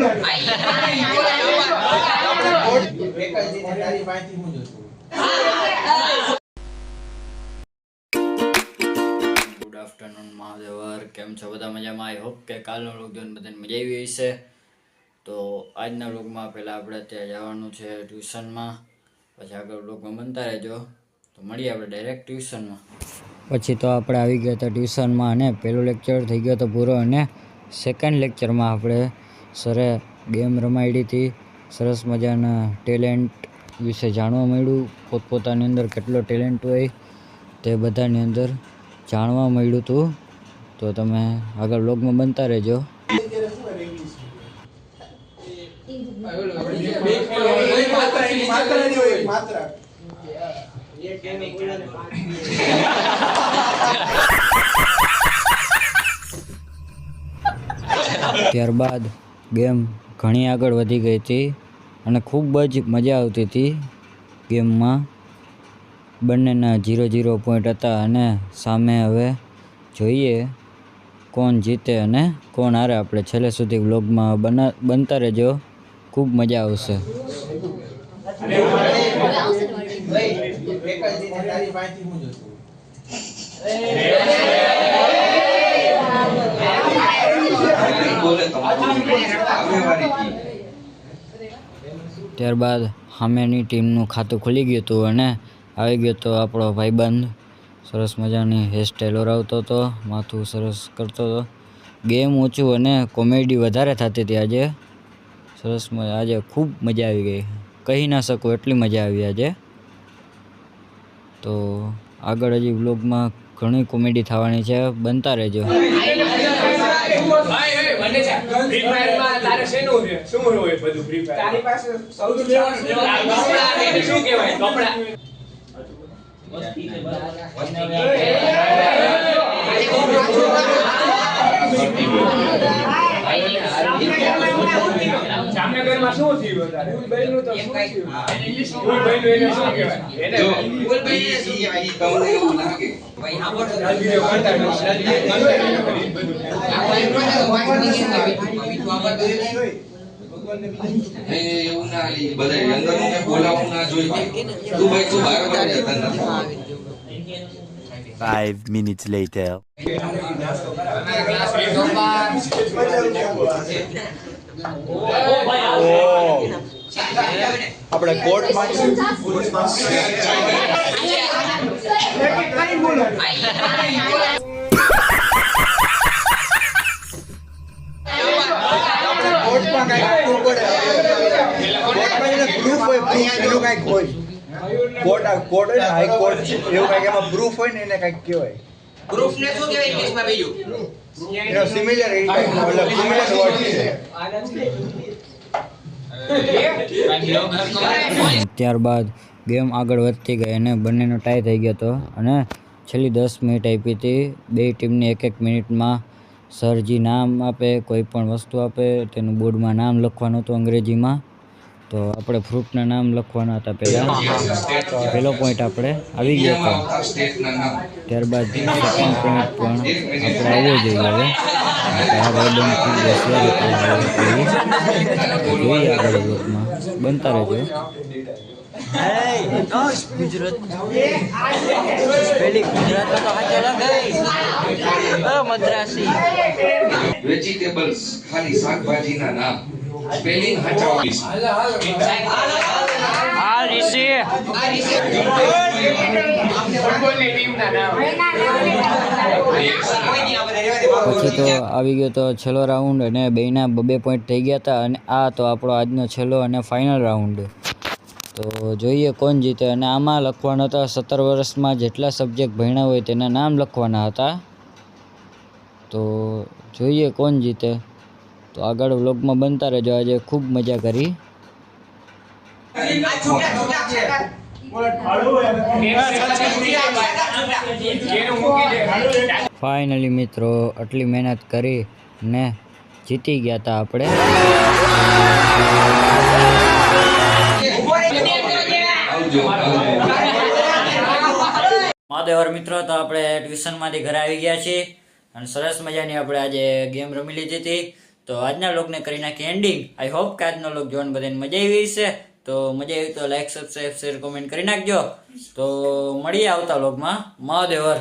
Good afternoon મહાદેવર, કેમ છો બધા? મજામાં? આઈ હોપ કે કાલનો વ્લોગ જોઈને બધાને મજા આવી હશે. તો આજના વ્લોગમાં પહેલાં આપણે ત્યાં જવાનું છે ટ્યુશનમાં, પછી આગળ વ્લોગમાં બનતા રહેજો. તો મળીએ આપણે ડાયરેક્ટ ટ્યુશનમાં. પછી તો આપણે આવી ગયા હતા ટ્યુશનમાં અને પહેલો લેક્ચર થઈ ગયો હતો પૂરો. અને સેકન્ડ લેક્ચરમાં આપણે સરે ગેમ રમાડી હતી. સરસ મજાના ટેલેન્ટ વિશે જાણવા મળ્યું. પોતપોતાની અંદર કેટલો ટેલેન્ટ હોય તે બધાની અંદર જાણવા મળ્યું હતું. તો તમે આગળ વ્લોગમાં બનતા રહેજો. ત્યારબાદ ગેમ ઘણી આગળ વધી ગઈ હતી અને ખૂબ જ મજા આવતી હતી ગેમમાં. બંનેના 0-0 પોઈન્ટ હતા અને સામે હવે જોઈએ કોણ જીતે અને કોણ હારે. આપણે છેલ્લે સુધી વ્લોગમાં બનતા રહેજો, ખૂબ મજા આવશે. ત્યારબાદ સામેની ટીમનું ખાતું ખુલી ગયું હતું અને આવી ગયો તો આપણો ભાઈબંધ. સરસ મજાની હેરસ્ટાઈલ ઓરાવતો હતો, માથું સરસ કરતો હતો. ગેમ ઓછું અને કોમેડી વધારે થતી હતી આજે. સરસ મજા, આજે ખૂબ મજા આવી ગઈ, કહી ના શકું એટલી મજા આવી આજે. તો આગળ હજી વ્લોગમાં ઘણી કોમેડી થવાની છે, બનતા રહેજો. જામનગરમાં શું થયું અત્યારે? ફૂલભાઈનું તો શું થયું? ફૂલભાઈનું એને શું કહેવાય? એને ફૂલભાઈ શું કહેવાય? ઈ તમને એવું લાગે ભાઈ આપો તો વિડિયો કરતા બધું એવું ના લી બધા અંદરનું કે બોલાવું ના જોઈએ. તું ભાઈ તું બહાર જતા નથી. 5 minutes later. આપણે કોર્ટમાં પ્રૂફ હોય, એનું કઈક હોય. કોર્ટ હોય ને, હાઈકોર્ટ એવું કઈક એમાં પ્રૂફ હોય ને એને કઈક કહેવાય. પ્રૂફ ને શું કહેવાય ઇંગ્લિશમાં બીજું? એનો સિમિલર વર્ડ છે. ત્યારબાદ ગેમ આગળ વધતી ગઈ અને બંનેનો ટાઈ થઈ ગયો હતો અને છેલ્લી 10 મિનિટ આપી હતી. બે ટીમની 1-1 મિનિટમાં સરજી નામ આપે, કોઈ પણ વસ્તુ આપે, તેનું બોર્ડમાં નામ લખવાનું હતું અંગ્રેજીમાં. તો આપણે ફ્રૂટના નામ લખવાના હતા પહેલાં. પહેલો પોઈન્ટ આપણે આવી ગયો હતો. ત્યારબાદ સેકન્ડ પોઈન્ટ પણ આપણે આવવો જોઈએ. હવે આ ભાઈબંધ ખૂબ હોશિયાર હતા, જોઈએ આગળ બ્લોકમાં બનતા રહેજો. વેજીટેબલ્સ ખાલી શાકભાજીના નામ સ્પેલિંગ હચાવી. પછી તો આવી ગયો તો છેલ્લો રાઉન્ડ અને બેના 2 પોઈન્ટ થઈ ગયા હતા. અને આ તો આપણો આજનો છેલ્લો અને ફાઇનલ રાઉન્ડ. તો જોઈએ કોણ જીતે. અને આમાં લખવાના હતા 17 વર્ષમાં જેટલા સબ્જેક્ટ ભણ્યા હોય તેના નામ લખવાના હતા. તો જોઈએ કોણ જીતે. તો આગળ વ્લોગમાં બનતા રહેજો. આજે ખૂબ મજા કરી. ફાઇનલી મિત્રો આટલી મહેનત કરી ને જીતી ગયા હતા આપણે. મહાદેવર મિત્રો, તો આપણે ટ્યુશનમાંથી ઘરે આવી ગયા છીએ અને સરસ મજાની આપણે આજે ગેમ રમી લીધી હતી. તો તો આજના વ્લોગને કરી નાખી એન્ડિંગ. આઈ હોપ કે આજનો વ્લોગ જોવાની બધાને મજા આવી છે. તો મજા આવી તો લાઈક, સબસ્ક્રાઈબ, શેર, કોમેન્ટ કરી નાખજો. તો મળીએ આવતા વ્લોગમાં. મહાદેવર.